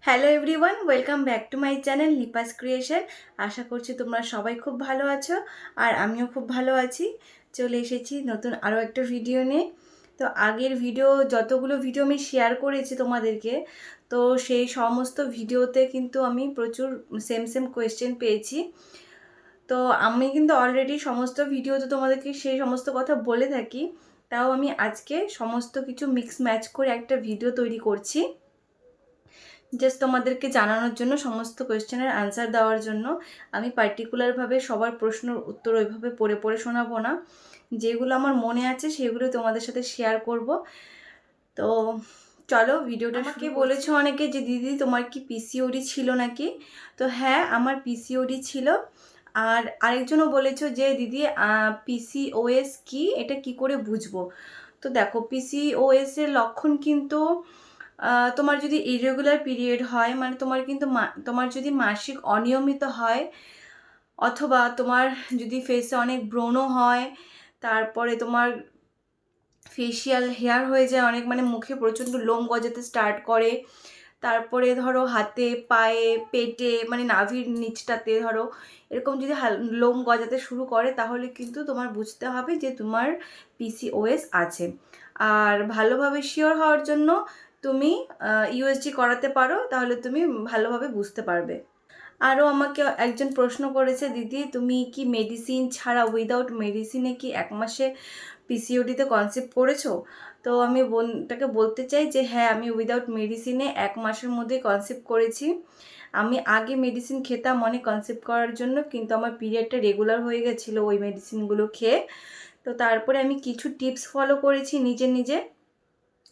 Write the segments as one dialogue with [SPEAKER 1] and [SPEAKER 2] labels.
[SPEAKER 1] Hello everyone, welcome back to my channel লিপাস creation. আশা করছি তোমরা সবাই খুব ভালো আছো আর আমিও খুব ভালো আছি। চলে এসেছি নতুন আরও একটা ভিডিও নিয়ে। তো আগের যতগুলো ভিডিও আমি শেয়ার করেছি তোমাদেরকে, তো সেই সমস্ত ভিডিওতে কিন্তু আমি প্রচুর সেম সেম কোয়েশ্চেন পেয়েছি। তো আমি কিন্তু অলরেডি সমস্ত ভিডিওতে তোমাদেরকে সেই সমস্ত কথা বলে থাকি, তাও আমি আজকে সমস্ত কিছু মিক্স ম্যাচ করে একটা ভিডিও তৈরি করছি, জাস্ট তোমাদেরকে জানানোর জন্য, সমস্ত কোয়েশ্চেনের আনসার দেওয়ার জন্য। আমি পার্টিকুলারভাবে সবার প্রশ্নের উত্তর ওইভাবে পড়ে পড়ে শোনাবো না, যেগুলো আমার মনে আছে সেগুলো তোমাদের সাথে শেয়ার করব। তো চলো ভিডিওটা। আমাকে বলেছো অনেকে যে দিদি তোমার কি পিসিওডি ছিল নাকি? তো হ্যাঁ, আমার পিসিওডি ছিল। আর আরেকজনও বলেছো যে দিদি পিসিওএস কি, এটা কি করে বুঝবো? তো দেখো, পিসিওএস এর লক্ষণ কিন্তু তোমার যদি ইরেগুলার পিরিয়ড হয়, মানে তোমার কিন্তু তোমার যদি মাসিক অনিয়মিত হয়, অথবা তোমার যদি ফেসে অনেক ব্রণ হয়, তারপরে তোমার ফেশিয়াল হেয়ার হয়ে যায় অনেক, মানে মুখে প্রচণ্ড লোম গজাতে স্টার্ট করে, তারপরে ধরো হাতে পায়ে পেটে মানে নাভির নিচটাতে ধরো এরকম যদি লোম গজাতে শুরু করে, তাহলে কিন্তু তোমার বুঝতে হবে যে তোমার পিসিওএস আছে। আর ভালোভাবে শিওর হওয়ার জন্য তুমি ইউএসজি করাতে পারো, তাহলে তুমি ভালোভাবে বুঝতে পারবে। আরও আমাকে একজন প্রশ্ন করেছে, দিদি তুমি কি মেডিসিন ছাড়া, উইদাউট মেডিসিনে কি 1 মাসে পিসিওডিতে কনসেপ্ট করেছো? তো আমি বোনটাকে বলতে চাই যে হ্যাঁ, আমি উইদাউট মেডিসিনে 1 মাসের মধ্যে কনসেপ্ট করেছি। আমি আগে মেডিসিন খেতাম অনেক কনসেপ্ট করার জন্য, কিন্তু আমার পিরিয়ডটা রেগুলার হয়ে গেছিলো ওই মেডিসিনগুলো খেয়ে। তো তারপরে আমি কিছু টিপস ফলো করেছি নিজে নিজে।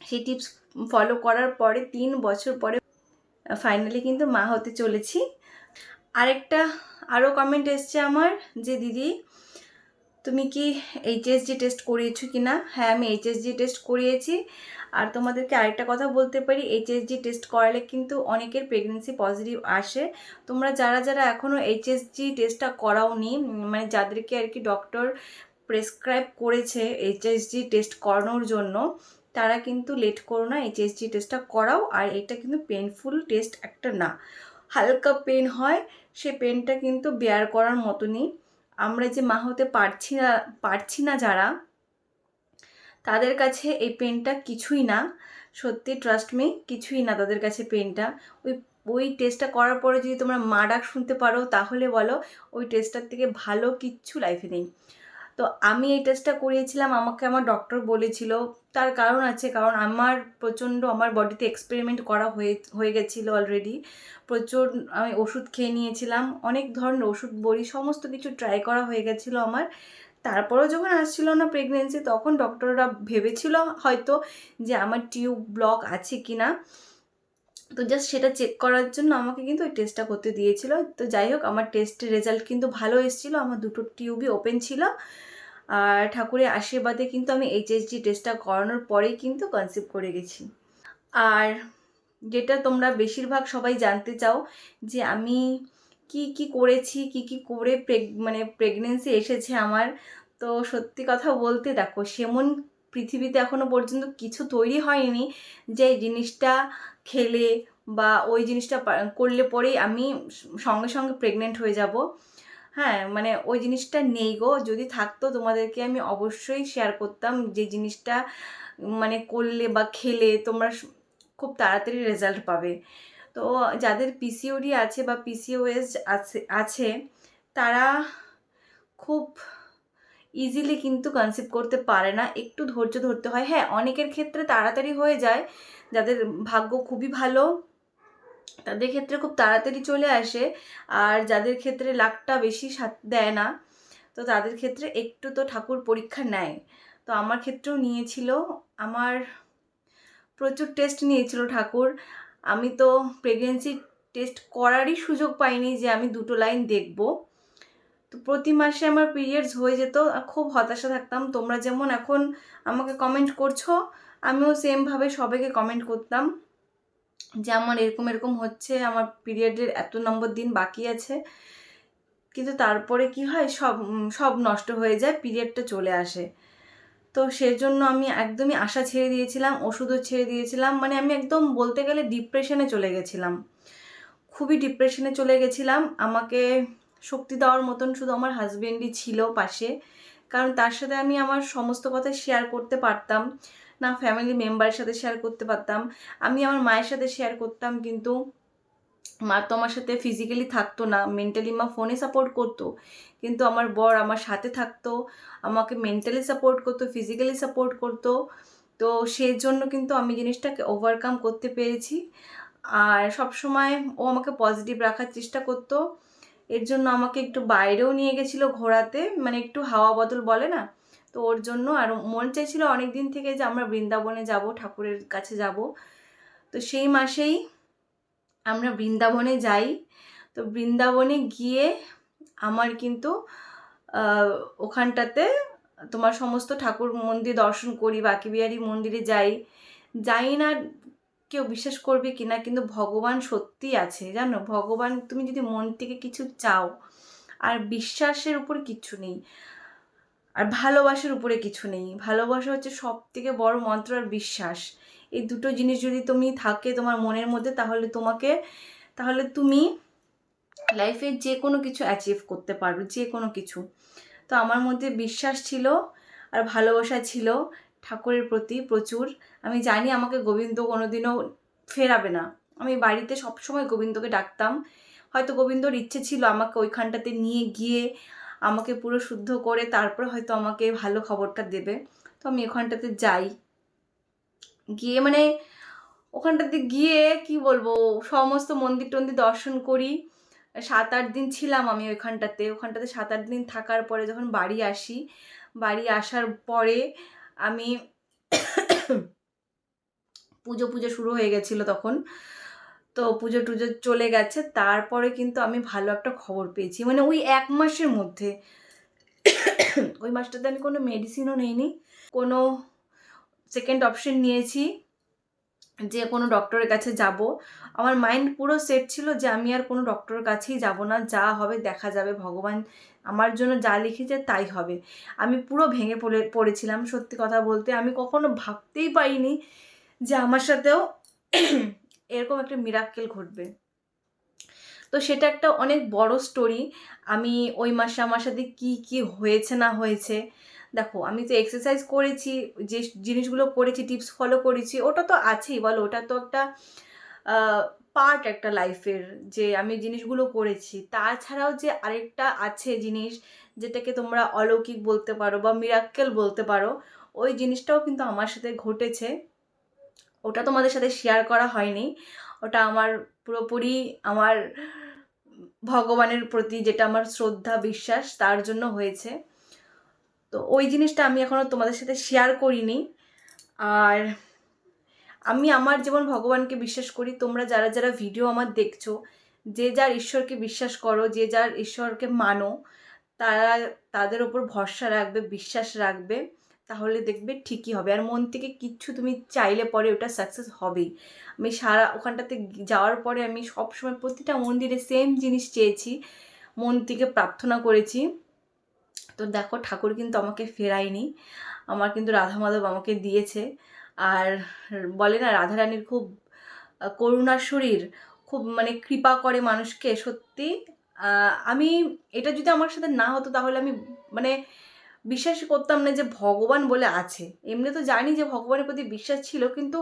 [SPEAKER 1] সেই টিপস ফলো করার পরে 3 বছর পরে ফাইনালি কিন্তু মা হতে চলেছি। আরও কমেন্ট এসছে আমার যে দিদি তুমি কি এইচএসজি টেস্ট করিয়েছো কি না? হ্যাঁ, আমি এইচএসজি টেস্ট করিয়েছি। আর তোমাদেরকে আরেকটা কথা বলতে পারি, এইচএসজি টেস্ট করালে কিন্তু অনেকের প্রেগনেন্সি পজিটিভ আসে। তোমরা যারা যারা এখনও এইচএসজি টেস্টটা করাওনি, মানে যাদেরকে আর কি ডক্টর প্রেসক্রাইব করেছে এইচএসজি টেস্ট করানোর জন্য, তারা কিন্তু লেট করো না, এইচএসজি টেস্টটা করাও। আর এটা কিন্তু পেনফুল টেস্ট একটা না, হালকা পেন হয়, সে পেনটা কিন্তু বেয়ার করার মতনই। আমরা যে মা হতে পারছি না যারা, তাদের কাছে এই পেনটা কিছুই না। সত্যি ট্রাস্ট মি, কিছুই না তাদের কাছে পেনটা। ওই ওই টেস্টটা করার পরে যদি তোমরা মা ডাক শুনতে পারো, তাহলে বলো ওই টেস্টটার থেকে ভালো কিচ্ছু লাইফে নেই। তো আমি এই টেস্টটা করিয়েছিলাম, আমাকে আমার ডক্টর বলেছিল। তার কারণ আছে, কারণ আমার বডিতে এক্সপেরিমেন্ট করা হয়ে গেছিলো অলরেডি। প্রচুর আমি ওষুধ খেয়ে নিয়েছিলাম, অনেক ধরনের ওষুধ বড়ি সমস্ত কিছু ট্রাই করা হয়ে গেছিলো আমার। তারপরেও যখন আসছিল না প্রেগনেন্সি, তখন ডক্টররা ভেবেছিল হয়তো যে আমার টিউব ব্লক আছে কি না। তো জাস্ট সেটা চেক করার জন্য আমাকে কিন্তু ওই টেস্টটা করতে দিয়েছিল। তো যাই হোক, আমার টেস্টের রেজাল্ট কিন্তু ভালো এসেছিলো, আমার দুটো টিউবই ওপেন ছিল। আর ঠাকুরের আশীর্বাদে কিন্তু আমি এইচএসজি টেস্টটা করানোর পরেই কিন্তু কনসিভ করে গেছি। আর যেটা তোমরা বেশিরভাগ সবাই জানতে চাও যে আমি কি কি করেছি, কি কি করে প্রেগনেন্সি এসেছে আমার। তো সত্যি কথা বলতে দেখো, সেমন পৃথিবীতে এখনো পর্যন্ত কিছু তৈরি হয়নি যে জিনিসটা খেলে বা ওই জিনিসটা করলে পরেই আমি সঙ্গে সঙ্গে প্রেগনেন্ট হয়ে যাব। হ্যাঁ, মানে ওই জিনিসটা নেই গো। যদি থাকতো তোমাদেরকে আমি অবশ্যই শেয়ার করতাম, যে জিনিসটা মানে করলে বা খেলে তোমরা খুব তাড়াতাড়ি রেজাল্ট পাবে। তো যাদের পিসিওডি আছে বা পিসিওএস আছে, তারা খুব ইজিলি কিন্তু কনসিভ করতে পারে না, একটু ধৈর্য ধরতে হয়। হ্যাঁ, অনেকের ক্ষেত্রে তাড়াতাড়ি হয়ে যায়, যাদের ভাগ্য খুবই ভালো তাদের ক্ষেত্রে খুব তাড়াতাড়ি চলে আসে। আর যাদের ক্ষেত্রে লাকটা বেশি সাথ দেয় না, তো তাদের ক্ষেত্রে একটু তো ঠাকুর পরীক্ষা নেয়। তো আমার ক্ষেত্রেও নিয়েছিল, আমার প্রচুর টেস্ট নিয়েছিল ঠাকুর। আমি তো প্রেগনেন্সি টেস্ট করারই সুযোগ পাইনি যে আমি 2টো লাইন দেখব। তো প্রতি মাসে আমার পিরিয়ডস হয়ে যেত, খুব হতাশা থাকতাম। তোমরা যেমন এখন আমাকে কমেন্ট করছো, আমিও সেমভাবে সবাইকে কমেন্ট করতাম যে আমার এরকম এরকম হচ্ছে, আমার পিরিয়ডের এত নম্বর দিন বাকি আছে। কিন্তু তারপরে কি হয়, সব নষ্ট হয়ে যায়, পিরিয়ডটা চলে আসে। তো সেজন্য আমি একদমই আশা ছেড়ে দিয়েছিলাম, ওষুধও ছেড়ে দিয়েছিলাম, মানে আমি একদম বলতে গেলে ডিপ্রেশনে চলে গেছিলাম, খুবই ডিপ্রেশনে চলে গেছিলাম। আমাকে শক্তি দেওয়ার মতন শুধু আমার হাজবেন্ডই ছিল পাশে, কারণ তার সাথে আমি আমার সমস্ত কথা শেয়ার করতে পারতাম না, ফ্যামিলি মেম্বারের সাথে শেয়ার করতে পারতাম। আমি আমার মায়ের সাথে শেয়ার করতাম, কিন্তু মা তো আমার সাথে ফিজিক্যালি থাকতো না, মেন্টালি মা ফোনে সাপোর্ট করতো, কিন্তু আমার বর আমার সাথে থাকতো, আমাকে মেন্টালি সাপোর্ট করতো, ফিজিক্যালি সাপোর্ট করতো। তো সেই জন্য কিন্তু আমি জিনিসটাকে ওভারকাম করতে পেরেছি। আর সবসময় ও আমাকে পজিটিভ রাখার চেষ্টা করতো। এর জন্য আমাকে একটু বাইরেও নিয়ে গেছিলো ঘোরাতে, মানে একটু হাওয়া বদল বলে না, তো ওর জন্য। আর মন চাইছিল অনেক দিন থেকে যে আমরা বৃন্দাবনে যাব, ঠাকুরের কাছে যাব। তো সেই মাসেই আমরা বৃন্দাবনে যাই। তো বৃন্দাবনে গিয়ে আমার কিন্তু ওখানটাতে তোমার সমস্ত ঠাকুর মন্দির দর্শন করি, বাঁকে বিহারী মন্দিরে যাই। যাই না কেউ বিশ্বাস করবে কিনা, কিন্তু ভগবান সত্যি আছে জানো। ভগবান, তুমি যদি মন থেকে কিছু চাও, আর বিশ্বাসের উপর কিচ্ছু নেই, আর ভালোবাসার উপরে কিছু নেই। ভালোবাসা হচ্ছে সব থেকে বড় মন্ত্র, আর বিশ্বাস, এই দুটো জিনিস যদি তুমি থাকে তোমার মনের মধ্যে, তাহলে তুমি লাইফে যে কোনো কিছু অ্যাচিভ করতে পারবে, যে কোনো কিছু। তো আমার মধ্যে বিশ্বাস ছিল আর ভালোবাসা ছিল ঠাকুরের প্রতি প্রচুর। আমি জানি আমাকে গোবিন্দ কোনোদিনও ফেরাবে না। আমি বাড়িতে সবসময় গোবিন্দকে ডাকতাম। হয়তো গোবিন্দর ইচ্ছে ছিল আমাকে ওইখানটাতে নিয়ে গিয়ে আমাকে পুরো শুদ্ধ করে তারপরে হয়তো আমাকে ভালো খবরটা দেবে। তো আমি ওখানটাতে যাই, গিয়ে মানে ওখানটাতে গিয়ে কি বলবো, সমস্ত মন্দির টন্দির দর্শন করি। 7-8 দিন ছিলাম আমি ওখানটাতে 7-8 দিন থাকার পরে যখন বাড়ি আসি, বাড়ি আসার পরে আমি পুজো শুরু হয়ে গেছিলো তখন। তো পুজো টুজো চলে গেছে, তারপরে কিন্তু আমি ভালো একটা খবর পেয়েছি, মানে ওই 1 মাসের মধ্যে। ওই মাসটাতে আমি কোনো মেডিসিনও নিইনি, কোনো সেকেন্ড অপশন নিয়েছি যে কোনো ডক্টরের কাছে যাব। আমার মাইন্ড পুরো সেট ছিল যে আমি আর কোনো ডক্টরের কাছেই যাব না, যা হবে দেখা যাবে, ভগবান আমার জন্য যা লিখেছে তাই হবে। আমি পুরো ভেঙে পড়েছিলাম সত্যি কথা বলতে। আমি কখনো ভাবতেই পারিনি যে আমার সাথেও এরকম একটা মিরাক্কেল ঘটবে। তো সেটা একটা অনেক বড় স্টোরি। আমি ওই মাসে আমার সাথে কি হয়েছে না হয়েছে, দেখো আমি তো এক্সারসাইজ করেছি, যে জিনিসগুলো করেছি, টিপস ফলো করেছি, ওটা তো আছেই বলো, ওটা তো একটা পার্ট একটা লাইফের, যে আমি জিনিসগুলো করেছি। তাছাড়াও যে আরেকটা আছে জিনিস, যেটাকে তোমরা অলৌকিক বলতে পারো বা মিরাক্কেল বলতে পারো, ওই জিনিসটাও কিন্তু আমার সাথে ঘটেছে। ওটা তোমাদের সাথে শেয়ার করা হয়নি। ওটা আমার পুরোপুরি আমার ভগবানের প্রতি যেটা আমার শ্রদ্ধা বিশ্বাস তার জন্য হয়েছে। তো ওই জিনিসটা আমি এখনো তোমাদের সাথে শেয়ার করিনি। আর আমি আমার যেমন ভগবানকে বিশ্বাস করি, তোমরা যারা যারা ভিডিও আমার দেখছো, যে যার ঈশ্বরকে বিশ্বাস করো, যে যার ঈশ্বরকে মানো, তারা তাদের ওপর ভরসা রাখবে, বিশ্বাস রাখবে, তাহলে দেখবে ঠিকই হবে। আর মন থেকে কিচ্ছু তুমি চাইলে পরে ওটা সাকসেস হবেই। আমি ওখানটাতে যাওয়ার পরে আমি সবসময় প্রতিটা মন্দিরে সেম জিনিস চেয়েছি, মন থেকে প্রার্থনা করেছি। তো দেখো ঠাকুর কিন্তু আমাকে ফেরায়নি, আমার কিন্তু রাধা মাধব আমাকে দিয়েছে। আর বলে না রাধারানীর খুব করুণার শরীর, খুব মানে কৃপা করে মানুষকে সত্যি। আমি এটা যদি আমার সাথে না হতো তাহলে আমি মানে বিশ্বাসই করতাম না যে ভগবান বলে আছে। এমনি তো জানি যে ভগবানের প্রতি বিশ্বাস ছিল, কিন্তু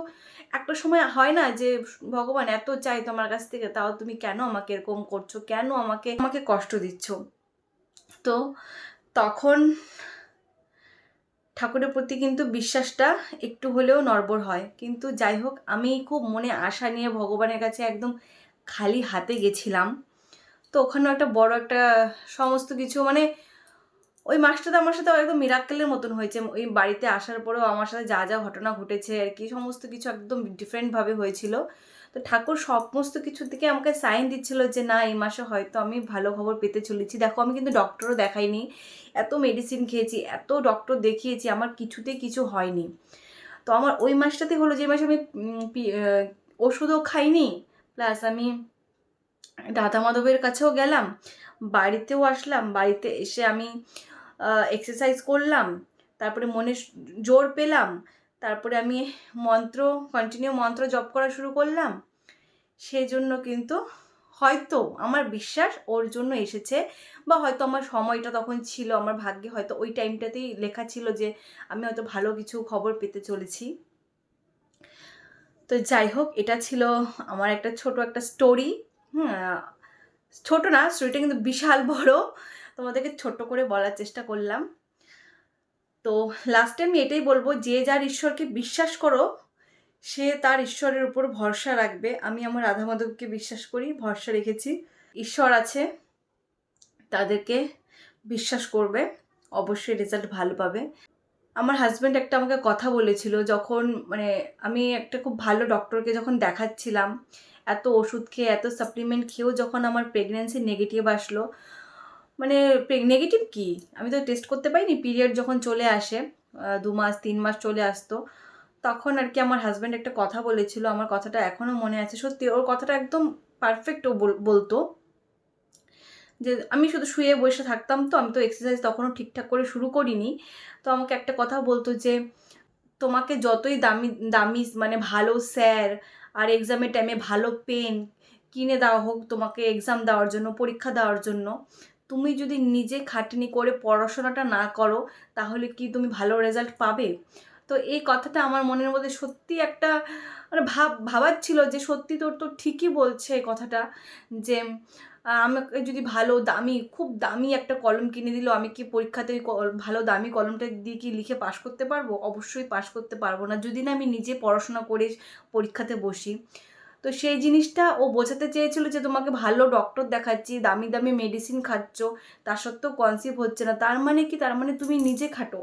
[SPEAKER 1] একটা সময় হয় না যে ভগবান এত চাই তোমার কাছ থেকে, তাও তুমি কেন আমাকে এরকম করছো, কেন আমাকে কষ্ট দিচ্ছ। তো তখন ঠাকুরের প্রতি কিন্তু বিশ্বাসটা একটু হলেও নড়বড় হয়। কিন্তু যাই হোক, আমি খুব মনে আশা নিয়ে ভগবানের কাছে একদম খালি হাতে গেছিলাম। তো ওখানেও একটা বড় একটা সমস্ত কিছু মানে ওই মাসটাতে আমার সাথে একদম মিরাক্কেলের মতন হয়েছে। ওই বাড়িতে আসার পরেও আমার সাথে যা যা ঘটনা ঘটেছে আর কি, সমস্ত কিছু একদম ডিফারেন্টভাবে হয়েছিল। তো ঠাকুর সমস্ত কিছুর দিকে আমাকে সাইন দিচ্ছিল যে না, এই মাসে হয়তো আমি ভালো খবর পেতে চলেছি। দেখো আমি কিন্তু ডক্টরও দেখাইনি, এত মেডিসিন খেয়েছি, এত ডক্টর দেখিয়েছি, আমার কিছুতেই কিছু হয়নি। তো আমার ওই মাসটাতে হলো যে মাসে আমি ওষুধও খাইনি, প্লাস আমি রাধা মাধবের কাছেও গেলাম, বাড়িতেও আসলাম, বাড়িতে এসে আমি এক্সারসাইজ করলাম, তারপরে মনে জোর পেলাম, তারপরে আমি কন্টিনিউ মন্ত্র জপ করা শুরু করলাম। সেজন্য কিন্তু হয়তো আমার বিশ্বাস ওর জন্য এসেছে, বা হয়তো আমার সময়টা তখন ছিল, আমার ভাগ্যে হয়তো ওই টাইমটাতেই লেখা ছিল যে আমি হয়তো ভালো কিছু খবর পেতে চলেছি। তো যাই হোক, এটা ছিল আমার একটা ছোট একটা স্টোরি। ছোট না, স্টোরিটা কিন্তু বিশাল বড়, তোমাদেরকে ছোট্ট করে বলার চেষ্টা করলাম। তো লাস্টে আমি এটাই বলবো, যে যার ঈশ্বরকে বিশ্বাস করো সে তার ঈশ্বরের উপর ভরসা রাখবে। আমি আমার রাধা মাধবকে বিশ্বাস করি, ভরসা রেখেছি। ঈশ্বর আছে, তাদেরকে বিশ্বাস করবে, অবশ্যই রেজাল্ট ভালো পাবে। আমার হাজব্যান্ড একটা আমাকে কথা বলেছিল, যখন মানে আমি একটা খুব ভালো ডক্টরকে যখন দেখাচ্ছিলাম, এত ওষুধ খেয়ে এত সাপ্লিমেন্ট খেয়েও যখন আমার প্রেগনেন্সি নেগেটিভ আসলো, মানে নেগেটিভ কি, আমি তো টেস্ট করতে পারিনি, পিরিয়ড যখন চলে আসে 2 মাস 3 মাস চলে আসতো, তখন আর কি আমার হাজব্যান্ড একটা কথা বলেছিল, আমার কথাটা এখনও মনে আছে। সত্যি ওর কথাটা একদম পারফেক্ট। ও বলতো যে আমি শুধু শুয়ে বসে থাকতাম, তো আমি তো এক্সারসাইজ তখনও ঠিকঠাক করে শুরু করিনি। তো আমাকে একটা কথা বলতো যে তোমাকে যতই দামি দামি মানে ভালো স্যার আর এক্সামের টাইমে ভালো পেন কিনে দেওয়া হোক তোমাকে এক্সাম দেওয়ার জন্য, পরীক্ষা দেওয়ার জন্য, তুমি যদি নিজে খাটনি করে পড়াশোনাটা না করো তাহলে কি তুমি ভালো রেজাল্ট পাবে? তো এই কথাটা আমার মনের মধ্যে সত্যি একটা মানে ভাবাচ্ছিল যে সত্যি তোর তো ঠিকই বলছে এই কথাটা, যে আমাকে যদি ভালো দামি খুব দামি একটা কলম কিনে দিল, আমি কি পরীক্ষাতে ওই ভালো দামি কলমটা দিয়ে কি লিখে পাশ করতে পারবো? অবশ্যই পাশ করতে পারবো না, যদি না আমি নিজে পড়াশোনা করে পরীক্ষাতে বসি। তো সেই জিনিসটা ও বোঝাতে চেয়েছিল যে তোমাকে ভালো ডক্টর দেখাচ্ছি, দামি দামি মেডিসিন খাচ্ছ, তা সত্ত্বেও কনসিভ হচ্ছে না, তার মানে কি? তার মানে তুমি নিজে খাটো,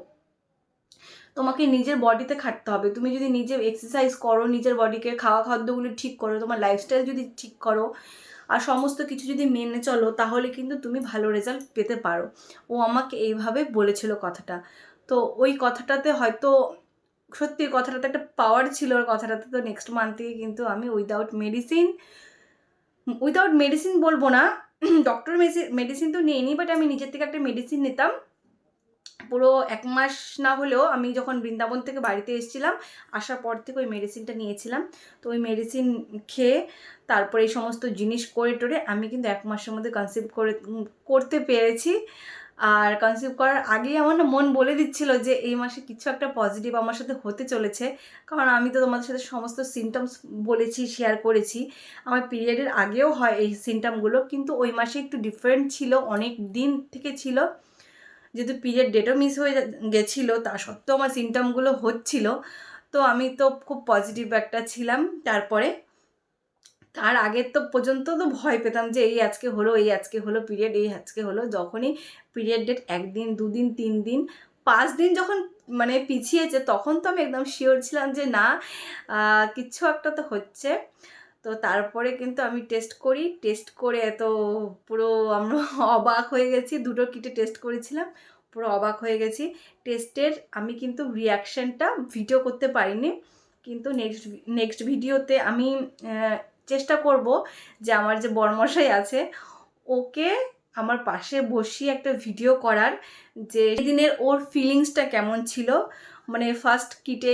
[SPEAKER 1] তোমাকে নিজের বডিতে খাটতে হবে। তুমি যদি নিজে এক্সারসাইজ করো, নিজের বডিকে খাওয়া খাদ্যগুলো ঠিক করো, তোমার লাইফস্টাইল যদি ঠিক করো, আর সমস্ত কিছু যদি মেনে চলো, তাহলে কিন্তু তুমি ভালো রেজাল্ট পেতে পারো। ও আমাকে এইভাবে বলেছিল কথাটা। তো ওই কথাটাতে হয়তো সত্যি কথাটাতে একটা পাওয়ার ছিল ওর কথাটাতে। তো নেক্সট মান্থ থেকে কিন্তু আমি উইদাউট মেডিসিন বলবো না, ডক্টর মেডিসিন তো নিইনি, বাট আমি নিজের থেকে একটা মেডিসিন নিতাম। পুরো 1 মাস না হলেও, আমি যখন বৃন্দাবন থেকে বাড়িতে এসেছিলাম, আসার পর থেকে ওই মেডিসিনটা নিয়েছিলাম। তো ওই মেডিসিন খেয়ে তারপরে এই সমস্ত জিনিস করে টোরে আমি কিন্তু 1 মাসের মধ্যে কনসিভ করতে পেরেছি। আর কনসিভ করার আগেই আমার না মন বলে দিচ্ছিল যে এই মাসে কিছু একটা পজিটিভ আমার সাথে হতে চলেছে, কারণ আমি তো তোমাদের সাথে সমস্ত সিমটমস বলেছি, শেয়ার করেছি। আমার পিরিয়ডের আগেও হয় এই সিমটমগুলো, কিন্তু ওই মাসে একটু ডিফারেন্ট ছিল, অনেক দিন থেকে ছিল, যেহেতু পিরিয়ড ডেটও মিস হয়ে গেছিলো, তা সত্ত্বেও আমার সিমটমগুলো হচ্ছিল। তো আমি তো খুব পজিটিভ একটা ছিলাম। তারপরে তার আগের তো পর্যন্ত তো ভয় পেতাম যে এই আজকে হলো পিরিয়ড, এই আজকে হলো। যখনই পিরিয়ড ডেট 1 দিন 2 দিন 3 দিন 5 দিন যখন মানে পিছিয়েছে, তখন তো আমি একদম শিওর ছিলাম যে না, কিচ্ছু একটা তো হচ্ছে। তো তারপরে কিন্তু আমি টেস্ট করি, টেস্ট করে তো পুরো আমরা অবাক হয়ে গেছি। 2টো কিটে টেস্ট করেছিলাম, পুরো অবাক হয়ে গেছি। টেস্টের আমি কিন্তু রিয়াকশানটা ভিডিও করতে পারিনি, কিন্তু নেক্সট ভিডিওতে আমি চেষ্টা করব যে আমার যে বরমশাই আছে ওকে আমার পাশে বসিয়ে একটা ভিডিও করার, যে সেদিনের ওর ফিলিংসটা কেমন ছিল। মানে ফার্স্ট কিটে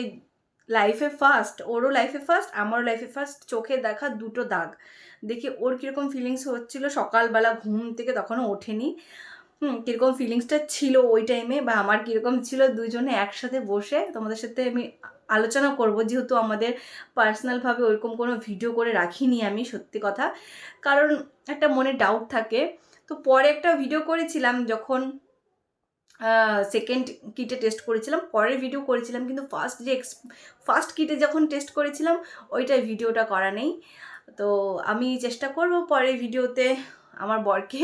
[SPEAKER 1] লাইফে ফার্স্ট, ওরও লাইফে ফার্স্ট, আমারও লাইফে ফার্স্ট, চোখে দেখা 2টো দাগ দেখে ওর কীরকম ফিলিংস হচ্ছিল। সকালবেলা ঘুম থেকে তখনও ওঠেনি, কীরকম ফিলিংসটা ছিল ওই টাইমে, বা আমার কীরকম ছিল, দুজনে একসাথে বসে তোমাদের সাথে আমি আলোচনা করব। যেহেতু আমাদের পার্সোনালভাবে ওইরকম কোনো ভিডিও করে রাখিনি আমি, সত্যি কথা, কারণ একটা মনে ডাউট থাকে। তো পরে একটা ভিডিও করেছিলাম যখন সেকেন্ড কিটে টেস্ট করেছিলাম, পরের ভিডিও করেছিলাম, কিন্তু ফার্স্ট কিটে যখন টেস্ট করেছিলাম ওইটাই ভিডিওটা করা নেই। তো আমি চেষ্টা করব পরের ভিডিওতে আমার বরকে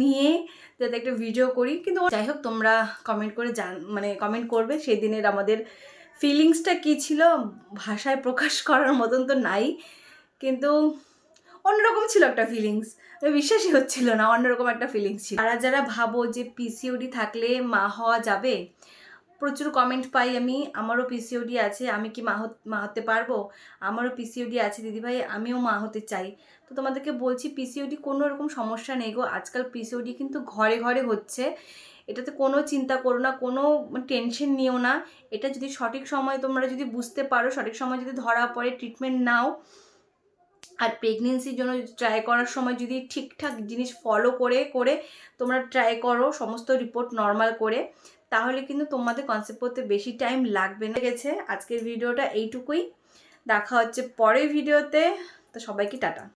[SPEAKER 1] নিয়ে যাতে একটা ভিডিও করি। কিন্তু যাই হোক, তোমরা কমেন্ট করে মানে কমেন্ট করবে সেই দিনের আমাদের ফিলিংসটা কী ছিল। ভাষায় প্রকাশ করার মতন তো নাই, কিন্তু অন্যরকম ছিল একটা ফিলিংস, বিশ্বাসই হচ্ছিল না, অন্যরকম একটা ফিলিংস ছিল। যারা ভাবো যে পিসিওডি থাকলে মা হওয়া যাবে, প্রচুর কমেন্ট পাই আমি, আমারও পিসিওডি আছে, আমি কি মা হতে পারবো? আমারও পিসিওডি আছে দিদিভাই, আমিও মা হতে চাই। তো তোমাদেরকে বলছি পিসিওডি কোনো রকম সমস্যা নেই গো, আজকাল পিসিওডি কিন্তু ঘরে ঘরে হচ্ছে। এটাতে কোনো চিন্তা করো না, কোনো টেনশন নিও না। এটা যদি সঠিক সময় তোমরা যদি বুঝতে পারো, সঠিক সময় যদি ধরা পড়ে, ট্রিটমেন্ট নাও, আর প্রেগনেন্সির জন্য ট্রাই করার সময় যদি ঠিকঠাক জিনিস ফলো করে করে তোমরা ট্রাই করো, সমস্ত রিপোর্ট নর্মাল করে, তাহলে কিন্তু তোমাদের কনসেপ্ট করতে বেশি টাইম লাগবে না। গেছে আজকের ভিডিওটা এইটুকুই, দেখা হচ্ছে পরের ভিডিওতে। তো সবাইকে টাটা।